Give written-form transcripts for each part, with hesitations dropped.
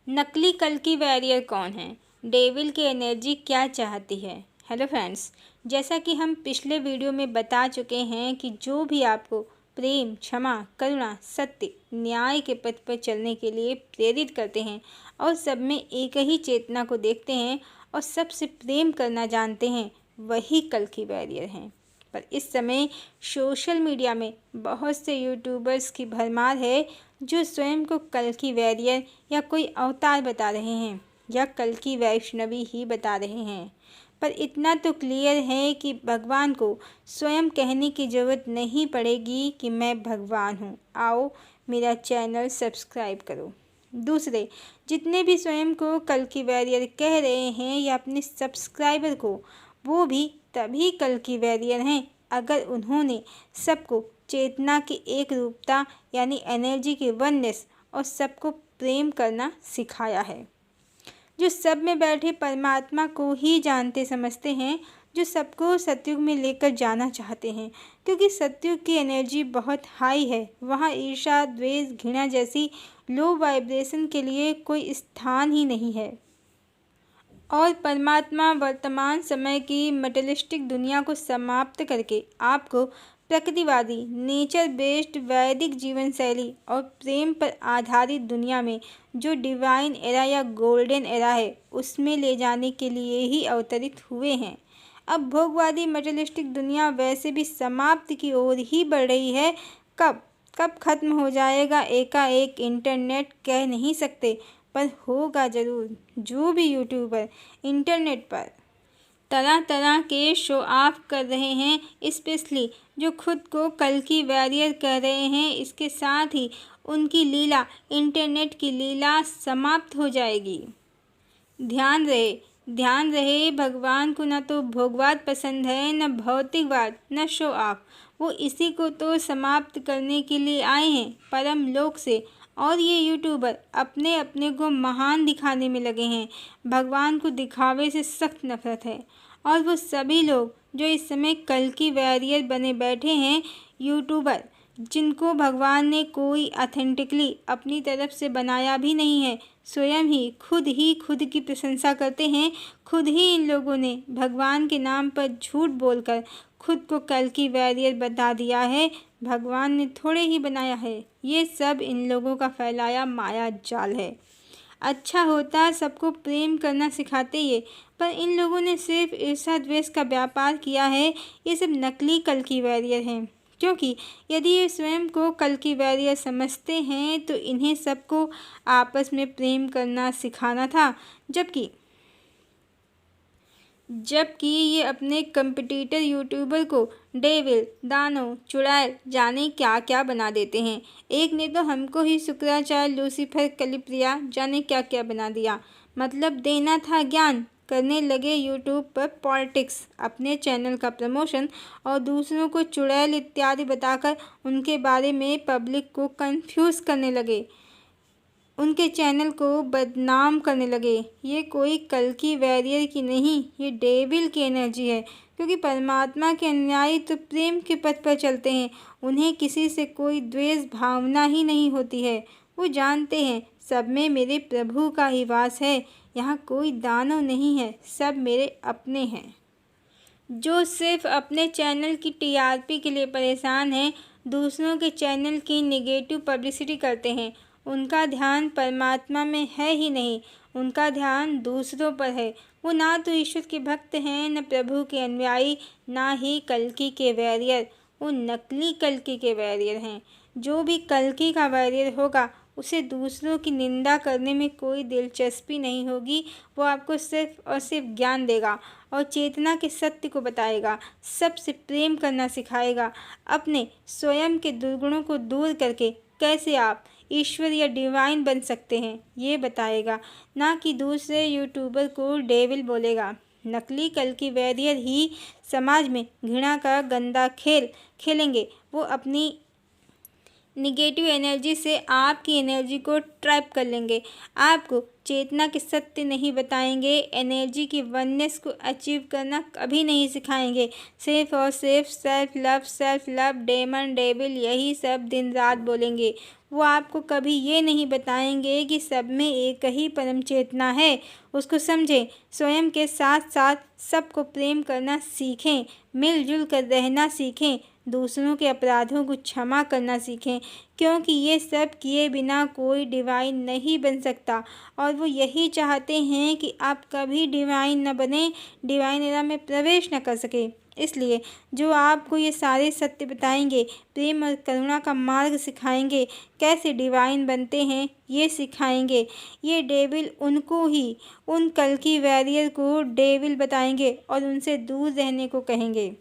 नकली कल्कि वॉरियर कौन है? डेविल की एनर्जी क्या चाहती है? हेलो फ्रेंड्स, जैसा कि हम पिछले वीडियो में बता चुके हैं कि जो भी आपको प्रेम, क्षमा, करुणा, सत्य, न्याय के पथ पर चलने के लिए प्रेरित करते हैं और सब में एक ही चेतना को देखते हैं और सबसे प्रेम करना जानते हैं, वही कल्कि वॉरियर हैं। पर इस समय सोशल मीडिया में बहुत से यूट्यूबर्स की भरमार है जो स्वयं को कल्कि वॉरियर या कोई अवतार बता रहे हैं या कल्कि वैष्णवी ही बता रहे हैं। पर इतना तो क्लियर है कि भगवान को स्वयं कहने की ज़रूरत नहीं पड़ेगी कि मैं भगवान हूँ, आओ मेरा चैनल सब्सक्राइब करो। दूसरे जितने भी स्वयं को कल्कि वॉरियर कह रहे हैं या अपने सब्सक्राइबर को, वो भी तभी कल्कि वॉरियर हैं अगर उन्होंने सबको चेतना की एक रूपता यानी एनर्जी की वननेस और सबको प्रेम करना सिखाया है। जो सब में बैठे परमात्मा को ही जानते समझते हैं, जो सबको सतयुग में लेकर जाना चाहते हैं, क्योंकि सतयुग की एनर्जी बहुत हाई है। वहाँ ईर्ष्या, द्वेष, घृणा जैसी लो वाइब्रेशन के लिए कोई स्थान ही नहीं है। और परमात्मा वर्तमान समय की मटेरियलिस्टिक दुनिया को समाप्त करके आपको प्रकृतिवादी, नेचर बेस्ड वैदिक जीवन शैली और प्रेम पर आधारित दुनिया में जो डिवाइन एरा या गोल्डन एरा है, उसमें ले जाने के लिए ही अवतरित हुए हैं। अब भोगवादी मटेरियलिस्टिक दुनिया वैसे भी समाप्ति की ओर ही बढ़ रही है। कब कब खत्म हो जाएगा एकाएक इंटरनेट कह नहीं सकते, पर होगा ज़रूर। जो भी यूट्यूबर इंटरनेट पर तरह तरह के शो ऑफ कर रहे हैं, स्पेशली जो खुद को कल्कि वॉरियर कह रहे हैं, इसके साथ ही उनकी लीला, इंटरनेट की लीला समाप्त हो जाएगी। ध्यान रहे भगवान को न तो भोगवाद पसंद है, न भौतिकवाद, न शो ऑफ। वो इसी को तो समाप्त करने के लिए आए हैं परम लोक से। और ये यूट्यूबर अपने अपने को महान दिखाने में लगे हैं। भगवान को दिखावे से सख्त नफरत है। और वो सभी लोग जो इस समय कल्कि वॉरियर बने बैठे हैं, यूट्यूबर जिनको भगवान ने कोई ऑथेंटिकली अपनी तरफ से बनाया भी नहीं है, स्वयं ही खुद की प्रशंसा करते हैं। खुद ही इन लोगों ने भगवान के नाम पर झूठ बोलकर खुद को कल्कि वॉरियर बता दिया है। भगवान ने थोड़े ही बनाया है, ये सब इन लोगों का फैलाया माया जाल है। अच्छा होता सबको प्रेम करना सिखाते ये, पर इन लोगों ने सिर्फ ईर्ष्या द्वेष का व्यापार किया है। ये सब नकली कल्कि वॉरियर हैं, क्योंकि यदि ये स्वयं को कल्कि वॉरियर समझते हैं तो इन्हें सबको आपस में प्रेम करना सिखाना था। जबकि ये अपने कंपटीटर यूट्यूबर को डेविल, दानव, चुड़ैल जाने क्या क्या बना देते हैं। एक ने तो हमको ही शुक्राचार्य, लूसीफर, कलिप्रिया जाने क्या क्या बना दिया। मतलब देना था ज्ञान, करने लगे यूट्यूब पर पॉलिटिक्स, अपने चैनल का प्रमोशन और दूसरों को चुड़ैल इत्यादि बताकर उनके बारे में पब्लिक को कंफ्यूज करने लगे, उनके चैनल को बदनाम करने लगे। ये कोई कल्कि वॉरियर की नहीं, ये डेविल की एनर्जी है। क्योंकि परमात्मा के अनुयायी तो प्रेम के पथ पर चलते हैं, उन्हें किसी से कोई द्वेष भावना ही नहीं होती है। वो जानते हैं सब में मेरे प्रभु का ही वास है, यहाँ कोई दानव नहीं है, सब मेरे अपने हैं। जो सिर्फ अपने चैनल की टीआरपी के लिए परेशान हैं, दूसरों के चैनल की नेगेटिव पब्लिसिटी करते हैं, उनका ध्यान परमात्मा में है ही नहीं, उनका ध्यान दूसरों पर है। वो ना तो ईश्वर के भक्त हैं, न प्रभु के अनुयायी, ना ही कल्कि के वॉरियर। वो नकली कल्कि के वॉरियर हैं। जो भी कल्कि का वॉरियर होगा, उसे दूसरों की निंदा करने में कोई दिलचस्पी नहीं होगी। वो आपको सिर्फ और सिर्फ ज्ञान देगा और चेतना के सत्य को बताएगा, सबसे प्रेम करना सिखाएगा, अपने स्वयं के दुर्गुणों को दूर करके कैसे आप ईश्वर या डिवाइन बन सकते हैं, ये बताएगा। ना कि दूसरे यूट्यूबर को डेविल बोलेगा। नकली कल्कि वॉरियर ही समाज में घृणा का गंदा खेल खेलेंगे। वो अपनी निगेटिव एनर्जी से आपकी एनर्जी को ट्रैप कर लेंगे। आपको चेतना के सत्य नहीं बताएंगे, एनर्जी की वननेस को अचीव करना कभी नहीं सिखाएंगे। सिर्फ और सिर्फ सेल्फ लव, डेमन, डेविल यही सब दिन रात बोलेंगे। वो आपको कभी ये नहीं बताएंगे कि सब में एक ही परम चेतना है, उसको समझें। स्वयं के साथ साथ सबको प्रेम करना सीखें, मिलजुल कर रहना सीखें, दूसरों के अपराधों को क्षमा करना सीखें, क्योंकि ये सब किए बिना कोई डिवाइन नहीं बन सकता। और वो यही चाहते हैं कि आप कभी डिवाइन न बने, डिवाइन एरा में प्रवेश न कर सके। इसलिए जो आपको ये सारे सत्य बताएंगे, प्रेम और करुणा का मार्ग सिखाएंगे, कैसे डिवाइन बनते हैं ये सिखाएंगे, ये डेविल उनको ही, उन कल्कि वॉरियर को डेविल बताएंगे और उनसे दूर रहने को कहेंगे।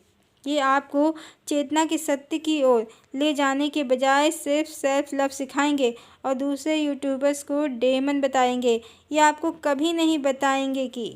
ये आपको चेतना के सत्य की ओर ले जाने के बजाय सिर्फ सेल्फ लव सिखाएंगे और दूसरे यूट्यूबर्स को डेमन बताएंगे। ये आपको कभी नहीं बताएंगे कि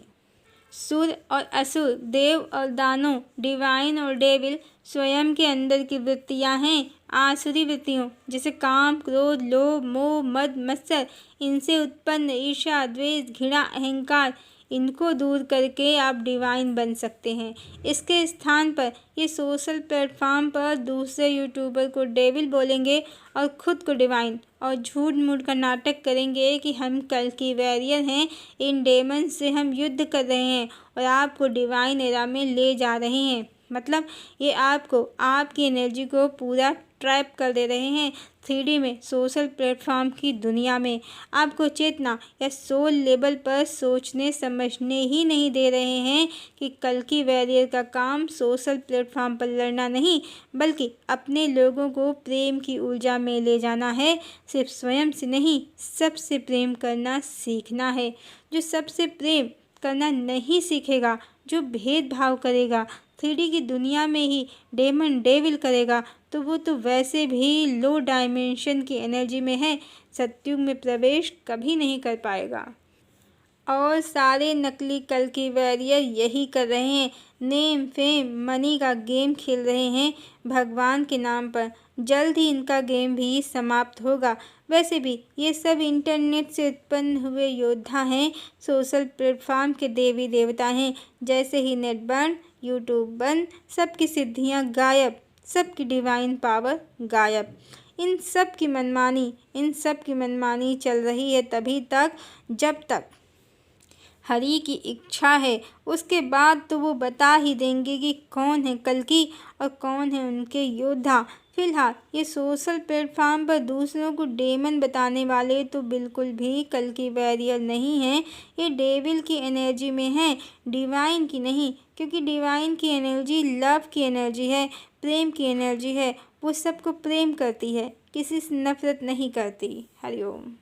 सुर और असुर, देव और दानव, डिवाइन और डेविल स्वयं के अंदर की वृत्तियां हैं। आसुरी वृत्तियों जैसे काम, क्रोध, लोभ, मोह, मद, मत्सर, इनसे उत्पन्न ईर्ष्या, द्वेष, घृणा, अहंकार, इनको दूर करके आप डिवाइन बन सकते हैं। इसके स्थान पर ये सोशल प्लेटफॉर्म पर दूसरे यूट्यूबर को डेविल बोलेंगे और ख़ुद को डिवाइन, और झूठ मूठ का नाटक करेंगे कि हम कल की वॉरियर हैं, इन डेमन से हम युद्ध कर रहे हैं और आपको डिवाइन एरा में ले जा रहे हैं। मतलब ये आपको, आपकी एनर्जी को पूरा ट्रैप कर दे रहे हैं 3D में, सोशल प्लेटफॉर्म की दुनिया में। आपको चेतना या सोल लेवल पर सोचने समझने ही नहीं दे रहे हैं कि कल की वॉरियर का काम सोशल प्लेटफॉर्म पर लड़ना नहीं, बल्कि अपने लोगों को प्रेम की ऊर्जा में ले जाना है। सिर्फ स्वयं से नहीं, सबसे प्रेम करना सीखना है। जो सबसे प्रेम करना नहीं सीखेगा, जो भेदभाव करेगा, 3D की दुनिया में ही डेमन डेविल करेगा, तो वो तो वैसे भी लो डायमेंशन की एनर्जी में है, सत्युग में प्रवेश कभी नहीं कर पाएगा। और सारे नकली कल की वॉरियर यही कर रहे हैं, नेम फेम मनी का गेम खेल रहे हैं भगवान के नाम पर। जल्द ही इनका गेम भी समाप्त होगा। वैसे भी ये सब इंटरनेट से उत्पन्न हुए योद्धा हैं, सोशल प्लेटफॉर्म के देवी देवता हैं। जैसे ही नेट बंद, यूट्यूब बंद, सबकी सिद्धियां गायब, सबकी डिवाइन पावर गायब। इन सब की मनमानी चल रही है तभी तक जब तक हरि की इच्छा है। उसके बाद तो वो बता ही देंगे कि कौन है कल्कि और कौन है उनके योद्धा। फिलहाल ये सोशल प्लेटफॉर्म पर दूसरों को डेमन बताने वाले तो बिल्कुल भी कल्कि वॉरियर नहीं हैं, ये डेविल की एनर्जी में हैं, डिवाइन की नहीं। क्योंकि डिवाइन की एनर्जी लव की एनर्जी है, प्रेम की एनर्जी है। वो सबको प्रेम करती है, किसी से नफरत नहीं करती। हरिओम।